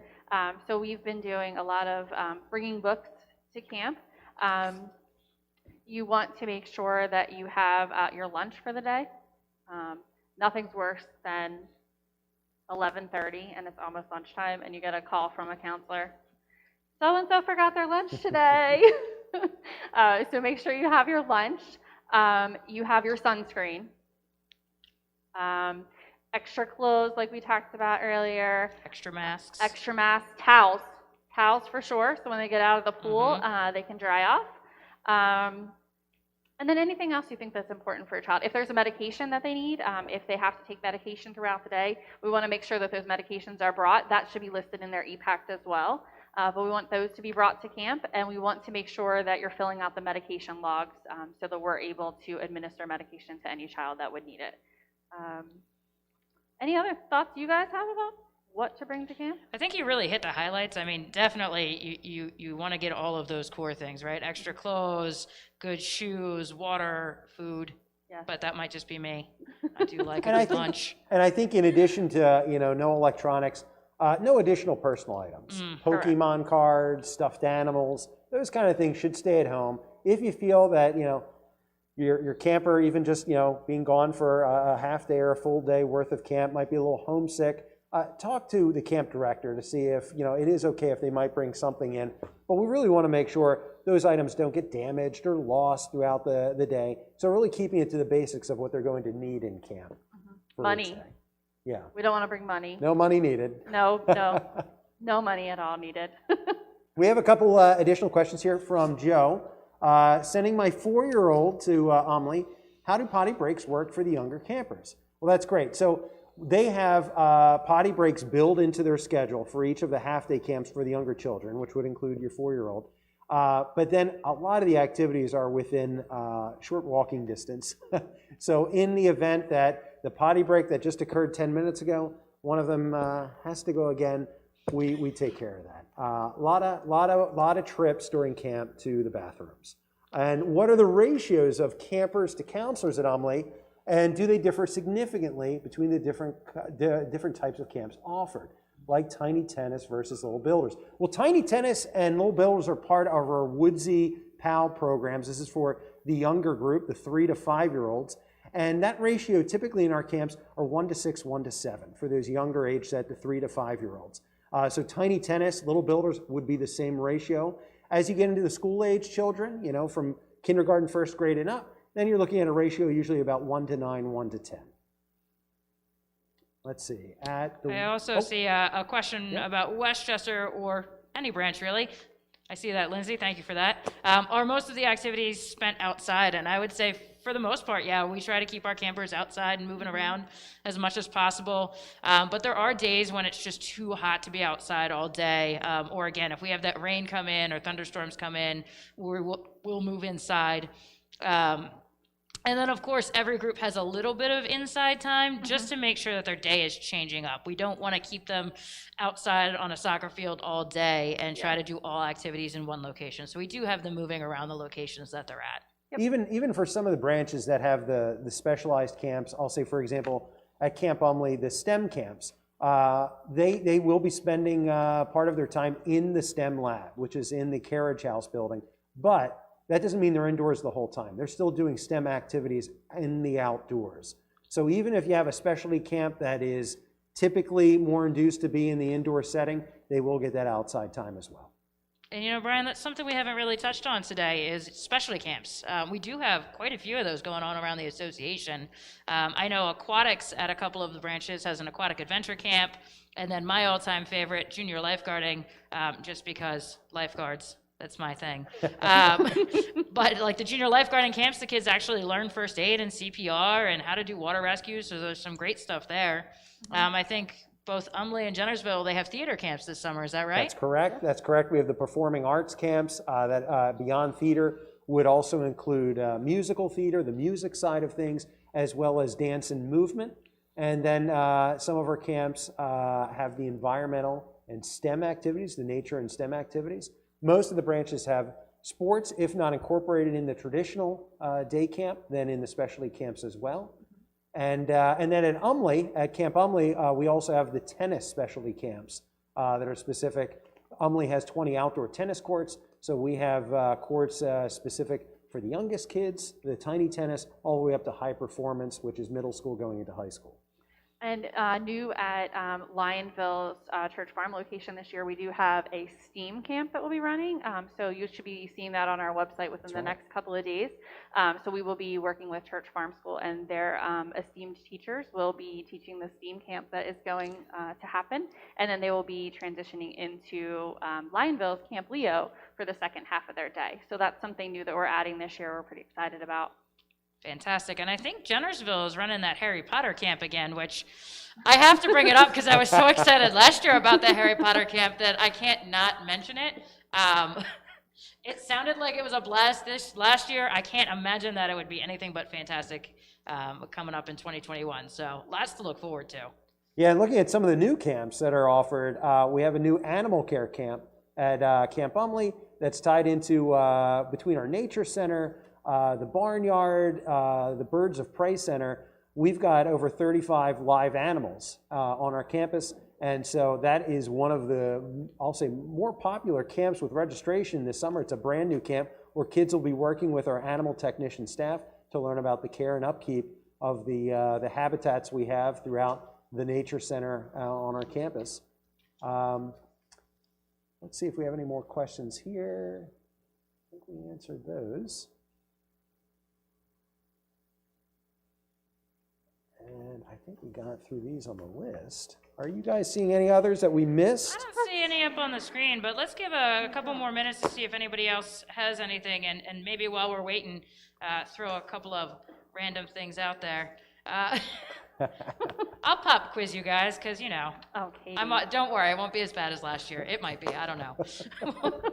Speaker 3: So we've been doing a lot of bringing books to camp. You want to make sure that you have your lunch for the day. Nothing's worse than 11:30 and it's almost lunchtime and you get a call from a counselor. So-and-so forgot their lunch today. So make sure you have your lunch. You have your sunscreen. Extra clothes like we talked about earlier.
Speaker 2: Extra masks.
Speaker 3: Towels. Towels for sure, so when they get out of the pool, they can dry off. And then anything else you think that's important for your child. If there's a medication that they need, if they have to take medication throughout the day, we want to make sure that those medications are brought. That should be listed in their e-pack as well. But we want those to be brought to camp, and we want to make sure that you're filling out the medication logs so that we're able to administer medication to any child that would need it. Any other thoughts you guys have about what to bring to camp?
Speaker 2: I think you really hit the highlights. I mean, definitely you want to get all of those core things, right? Extra clothes, good shoes, water, food.
Speaker 3: Yes.
Speaker 2: But that might just be me. I do like a good lunch.
Speaker 1: And I think in addition to, no electronics, no additional personal items. Pokemon cards, stuffed animals, those kind of things should stay at home. If you feel that, your camper, even just, being gone for a half day or a full day worth of camp might be a little homesick, talk to the camp director to see if, it is okay if they might bring something in. But we really want to make sure those items don't get damaged or lost throughout the day. So really keeping it to the basics of what they're going to need in camp.
Speaker 3: Money.
Speaker 1: Yeah.
Speaker 3: We don't want to bring money.
Speaker 1: No money needed.
Speaker 3: No money at all needed.
Speaker 1: We have a couple additional questions here from Joe. Sending my 4-year-old to Amelie, how do potty breaks work for the younger campers? Well, that's great. So they have potty breaks built into their schedule for each of the half-day camps for the younger children, which would include your 4-year-old. But then a lot of the activities are within short walking distance. So in the event that the potty break that just occurred 10 minutes ago, one of them has to go again, we take care of that. A lot of trips during camp to the bathrooms. And what are the ratios of campers to counselors at Amelie? And do they differ significantly between the different types of camps offered, like Tiny Tennis versus Little Builders? Well, Tiny Tennis and Little Builders are part of our Woodsy PAL programs. This is for the younger group, the 3 to 5-year-olds. And that ratio typically in our camps are 1 to 6, 1 to 7 for those younger age set, the 3 to 5-year-olds. So tiny tennis, little builders would be the same ratio. As you get into the school age children, from kindergarten, first grade and up, then you're looking at a ratio usually about 1 to 9, 1 to 10. Let's see.
Speaker 2: I also see a question about Westchester or any branch really. I see that, Lindsay. Thank you for that. Are most of the activities spent outside? And I would say for the most part, yeah, we try to keep our campers outside and moving around as much as possible. But there are days when it's just too hot to be outside all day. Or again, if we have that rain come in or thunderstorms come in, we'll move inside. And then, of course, every group has a little bit of inside time just to make sure that their day is changing up. We don't want to keep them outside on a soccer field all day and try to do all activities in one location. So we do have them moving around the locations that they're at.
Speaker 1: Yep. Even for some of the branches that have the specialized camps, I'll say, for example, at Camp Umley, the STEM camps, they will be spending part of their time in the STEM lab, which is in the carriage house building. But that doesn't mean they're indoors the whole time. They're still doing STEM activities in the outdoors. So even if you have a specialty camp that is typically more induced to be in the indoor setting, they will get that outside time as well.
Speaker 2: And Brian, that's something we haven't really touched on today is specialty camps. We do have quite a few of those going on around the association. I know aquatics at a couple of the branches has an aquatic adventure camp, and then my all-time favorite, junior lifeguarding, just because lifeguards. That's my thing. But like the junior lifeguarding camps, the kids actually learn first aid and CPR and how to do water rescues. So there's some great stuff there. I think both Umley and Jennersville, they have theater camps this summer. Is that right?
Speaker 1: That's correct. That's correct. We have the performing arts camps that beyond theater would also include musical theater, the music side of things, as well as dance and movement. And then some of our camps have the environmental and STEM activities, the nature and STEM activities. Most of the branches have sports, if not incorporated in the traditional day camp, then in the specialty camps as well. And then at Umley, at Camp Umley, we also have the tennis specialty camps that are specific. Umley has 20 outdoor tennis courts, so we have courts specific for the youngest kids, the tiny tennis, all the way up to high performance, which is middle school going into high school.
Speaker 3: And new at Lyonville's Church Farm location this year, we do have a STEAM camp that we'll be running. So you should be seeing that on our website within the next couple of days. So we will be working with Church Farm School, and their esteemed teachers will be teaching the STEAM camp that is going to happen. And then they will be transitioning into Lyonville's Camp Leo for the second half of their day. So that's something new that we're adding this year we're pretty excited about.
Speaker 2: Fantastic. And I think Jennersville is running that Harry Potter camp again, which I have to bring it up because I was so excited last year about the Harry Potter camp that I can't not mention it. It sounded like it was a blast this last year. I can't imagine that it would be anything but fantastic coming up in 2021. So lots to look forward to.
Speaker 1: Yeah, and looking at some of the new camps that are offered, we have a new animal care camp at Camp Umley that's tied into between our nature center, the barnyard, the Birds of Prey Center. We've got over 35 live animals on our campus, and so that is one of the, I'll say, more popular camps with registration this summer. It's a brand new camp where kids will be working with our animal technician staff to learn about the care and upkeep of the habitats we have throughout the Nature Center on our campus. Let's see if we have any more questions here. I think we answered those. And I think we got through these on the list. Are you guys seeing any others that we missed?
Speaker 2: I don't see any up on the screen, but let's give a couple more minutes to see if anybody else has anything, and maybe while we're waiting, throw a couple of random things out there. I'll pop quiz you guys, because, you know,
Speaker 3: Okay.
Speaker 2: don't worry, it won't be as bad as last year. It might be, I don't know.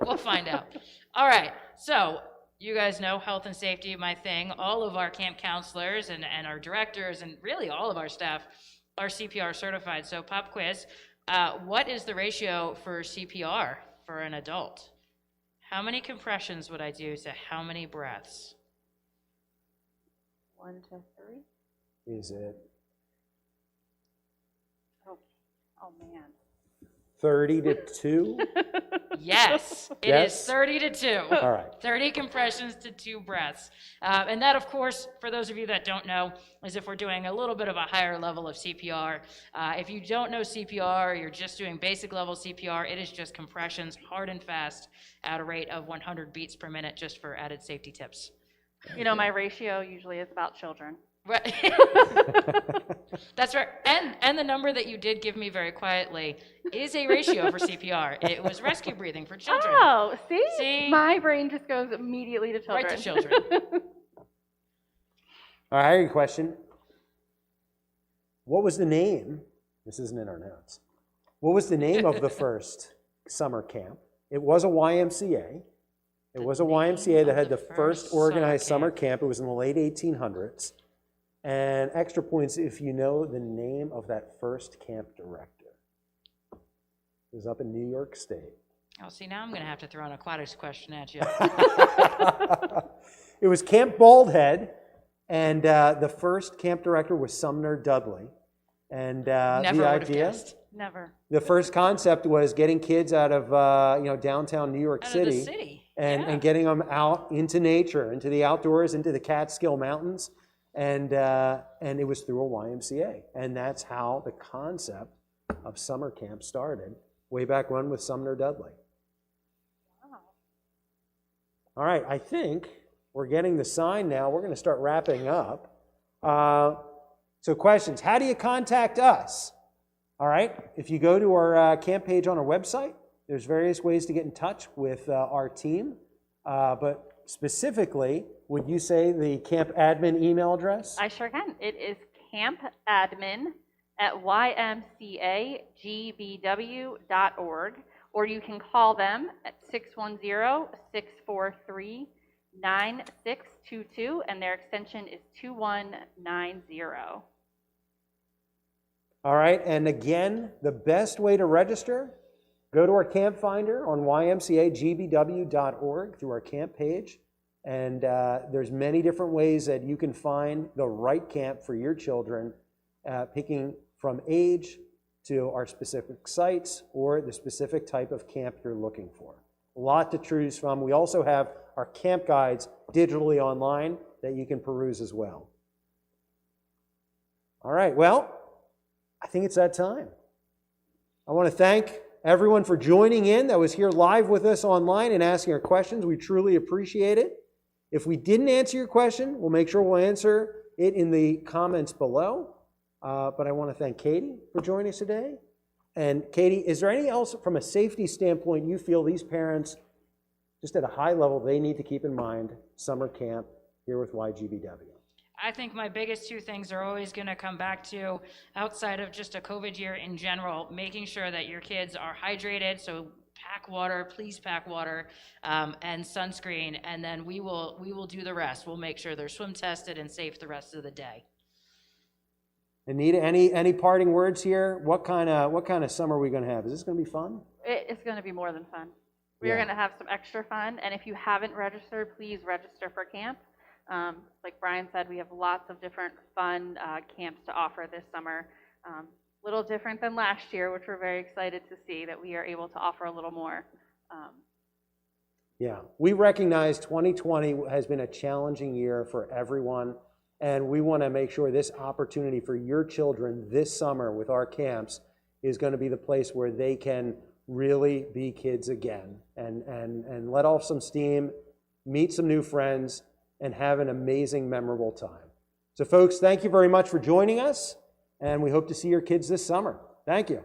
Speaker 2: We'll find out. All right, so you guys know health and safety, my thing. All of our camp counselors and our directors and really all of our staff are CPR certified. So pop quiz, what is the ratio for CPR for an adult? How many compressions would I do to how many breaths?
Speaker 3: 1 to 3.
Speaker 1: Is it
Speaker 3: Oh man.
Speaker 1: 30 to 2?
Speaker 2: Yes, it
Speaker 1: Yes?
Speaker 2: is 30 to 2.
Speaker 1: All right.
Speaker 2: 30 compressions to 2 breaths. And that, of course, for those of you that don't know, is if we're doing a little bit of a higher level of CPR. If you don't know CPR, or you're just doing basic level CPR, it is just compressions, hard and fast, at a rate of 100 beats per minute, just for added safety tips.
Speaker 3: You know, my ratio usually is about children.
Speaker 2: Right. That's right. And the number that you did give me very quietly is a ratio for CPR. It was rescue breathing for children.
Speaker 3: Oh, see?
Speaker 2: See?
Speaker 3: My brain just goes immediately to children.
Speaker 2: Right to children.
Speaker 1: All right, I have a question. What was the name? This isn't in our notes. What was the name of the first summer camp? It was a YMCA. It was a YMCA that had the first organized summer camp. It was in the late 1800s. And extra points if you know the name of that first camp director. It was up in New York State.
Speaker 2: Oh, see, now I'm going to have to throw an aquatics question at you.
Speaker 1: It was Camp Baldhead, and the first camp director was Sumner Dudley. And
Speaker 2: Never
Speaker 1: the
Speaker 2: would have
Speaker 1: idea,
Speaker 2: guessed.
Speaker 3: Never.
Speaker 1: the first concept was getting kids out of downtown New York
Speaker 2: Out
Speaker 1: City,
Speaker 2: of the city.
Speaker 1: and getting them out into nature, into the outdoors, into the Catskill Mountains. And it was through a YMCA. And that's how the concept of summer camp started, way back when with Sumner Dudley.
Speaker 3: Wow.
Speaker 1: All right, I think we're getting the sign now. We're going to start wrapping up. So questions, how do you contact us? All right, if you go to our camp page on our website, there's various ways to get in touch with our team. But specifically, would you say the camp admin email address?
Speaker 3: I sure can. It is campadmin@ymcagbw.org, or you can call them at 610-643-9622, and their extension is 2190.
Speaker 1: All right, and again, the best way to register, go to our camp finder on ymcagbw.org through our camp page. And there's many different ways that you can find the right camp for your children, picking from age to our specific sites or the specific type of camp you're looking for. A lot to choose from. We also have our camp guides digitally online that you can peruse as well. All right, well, I think it's that time. I want to thank everyone for joining in that was here live with us online and asking our questions. We truly appreciate it. If we didn't answer your question, we'll make sure we'll answer it in the comments below. But I want to thank Katie for joining us today. And Katie, is there anything else from a safety standpoint you feel these parents, just at a high level, they need to keep in mind summer camp here with YGBW?
Speaker 2: I think my biggest 2 things are always going to come back to, outside of just a COVID year in general, making sure that your kids are hydrated. So pack water, please pack water, and sunscreen, and then we will do the rest. We'll make sure they're swim tested and safe the rest of the day.
Speaker 1: Anita, any parting words here? What kind of summer are we going to have? Is this going to be fun?
Speaker 3: It's going to be more than fun. We are going to have some extra fun, and if you haven't registered, please register for camp. Like Brian said, we have lots of different fun camps to offer this summer. Little different than last year, which we're very excited to see that we are able to offer a little more.
Speaker 1: Yeah, we recognize 2020 has been a challenging year for everyone, and we want to make sure this opportunity for your children this summer with our camps is going to be the place where they can really be kids again and let off some steam, meet some new friends, and have an amazing, memorable time. So folks, thank you very much for joining us, and we hope to see your kids this summer. Thank you.